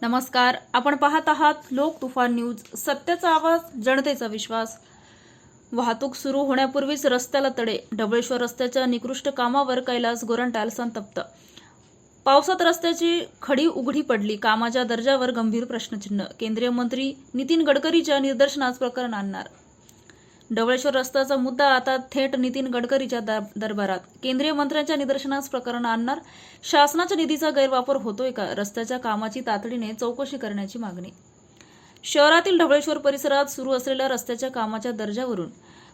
नमस्कार, आपण पाहत आहात लोक तुफान न्यूज, सत्याचा आवाज, जनतेचा विश्वास। वाहतूक सुरू होण्यापूर्वीच रस्त्याला तडे, ढवळेश्वर रस्त्याच्या निकृष्ट कामावर कैलास गोरंट्याल संतप्त। पावसात रस्त्याची खडी उघडी पडली, कामाच्या दर्जावर गंभीर प्रश्नचिन्ह। केंद्रीय मंत्री नितीन गडकरींच्या निदर्शनास प्रकरण आणणार। ढवळेश्वर रस्त्याचा मुद्दा आता थेट नितीन गडकरींच्या दरबारात। केंद्रीय मंत्र्यांच्या निदर्शनास प्रकरण आणणार। शासनाच्या निधीचा गैरवापर होतोय का? रस्त्याच्या कामाची तातडीने चौकशी करण्याची मागणी। शहरातील ढवळेश्वर परिसरात सुरू असलेल्या रस्त्याच्या कामाच्या दर्जावरून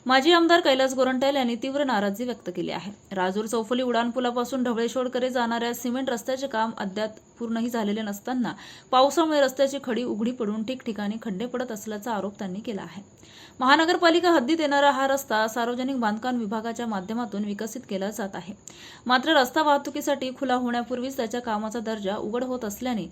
माजी आमदार कैलास गोरंट्याल यांनी तीव्र नाराजी व्यक्त केली आहे। राजूर चौफुली उड्डाणपुलापासून ढवळेश्वरकडे जाणाऱ्या सिमेंट रस्त्याचे काम अद्याप पूर्णही झालेले नसताना पावसामुळे रस्त्याची खडी उघडी पडून ठिकठिकाणी खड्डे पडत असल्याचा आरोप त्यांनी केला आहे। महानगरपालिका हद्दीत येणारा हा रस्ता सार्वजनिक बांधकाम विभागाच्या माध्यमातून विकसित केला जात आहे। मात्र रस्ता वाहतुकीसाठी खुला होण्यापूर्वीच त्याच्या कामाचा दर्जा उघड होत असल्याने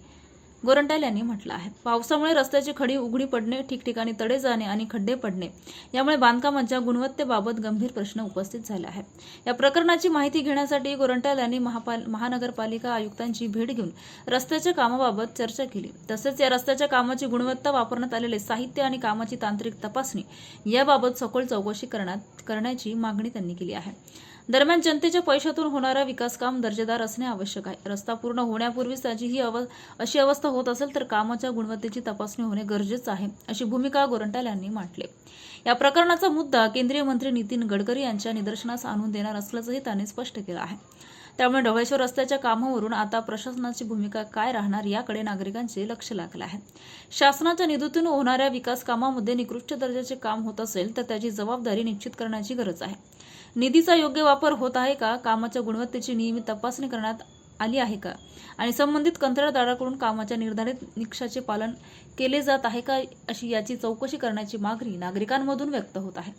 गोरंट्याल यांनी म्हटलं आहे। पावसामुळे रस्त्याची खडी उघडी पडणे, ठिकठिकाणी तडे जाणे आणि खड्डे पडणे यामुळे बांधकामाच्या गुणवत्तेबाबत गंभीर प्रश्न उपस्थित झाले आहेत। या प्रकरणाची माहिती घेण्यासाठी गोरंट्याल यांनी महानगरपालिका आयुक्तांची भेट घेऊन रस्त्याच्या कामाबाबत चर्चा केली। तसेच या रस्त्याच्या कामाची गुणवत्ता, वापरण्यात आलेले साहित्य आणि कामाची तांत्रिक तपासणी याबाबत सखोल चौकशी करण्याची मागणी त्यांनी केली आहे। दरम्यान जनतेच्या पैशातून होणारा विकास काम दर्जेदार असणे आवश्यक आहे। रस्ता पूर्ण होण्यापूर्वीच त्याची अशी अवस्था होत असेल तर कामाच्या गुणवत्तेची तपासणी होणे गरजेचे आहे, अशी भूमिका गोरंट्याल यांनी मांडली। या प्रकरणाचा मुद्दा केंद्रीय मंत्री नितीन गडकरी यांच्या निदर्शनास आणून देणार असल्याचंही त्यांनी स्पष्ट केलं आहे। त्यामुळे ढवळेश्वर रस्त्याच्या कामावरून आता प्रशासनाची भूमिका काय राहणार याकडे नागरिकांचे लक्ष लागले आहे। शासनाच्या निधीतून होणाऱ्या विकास कामामध्ये निकृष्ट दर्जाचे काम होत असेल तर त्याची जबाबदारी निश्चित करण्याची गरज आहे। निधीचा योग्य वापर होत आहे का? कामाच्या गुणवत्तेची नियमित तपासणी करण्यात आली आहे का? आणि संबंधित कंत्राटदाराकडून कामाच्या निर्धारित निकषाचे पालन केले जात आहे का, अशी याची चौकशी करण्याची मागणी नागरिकांमधून व्यक्त होत आहे।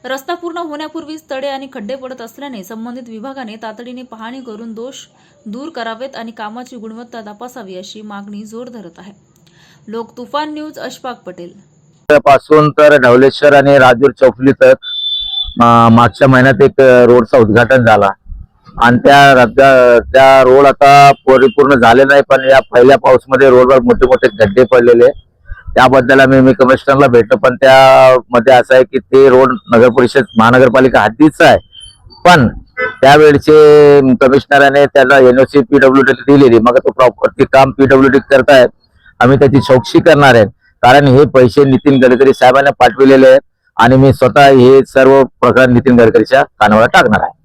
रस्ता पूर्ण होण्यापूर्वीच तडे आणि खड्डे पडत असल्याने संबंधित विभागाने तातडीने पाहणी करून दोष दूर करावेत आणि कामाची गुणवत्ता तपासावी, अशी मागणी जोर धरत आहे। लोक तुफान न्यूज, अशफाक पटेल। पासून तर ढवळेश्वर आणि राजूर चौफुली तक मागच्या महिन्यात एक रोडचा उद्घाटन झाला आणि त्या रोड आता परिपूर्ण झाले नाही, पण या पहिल्या पाऊसमध्ये रोडवर मोठे मोठे खड्डे पडलेले। त्याबद्दल मी कमिशनरला भेटलो, पण त्यामध्ये असं आहे की ते रोड नगर परिषद महानगरपालिका हद्दीचा आहे, पण त्यावेळचे कमिशनराने त्याला एनओसी पीडब्ल्यूडी दिलेली। मग तो प्रॉपर्टी काम पीडब्ल्यूडी करतायत, आम्ही त्याची चौकशी करणार आहे, कारण हे पैसे नितीन गडकरी साहेबांना पाठविलेले आहेत आणि मी स्वतः हे सर्व प्रकरण नितीन गडकरीच्या कानावर टाकणार आहे।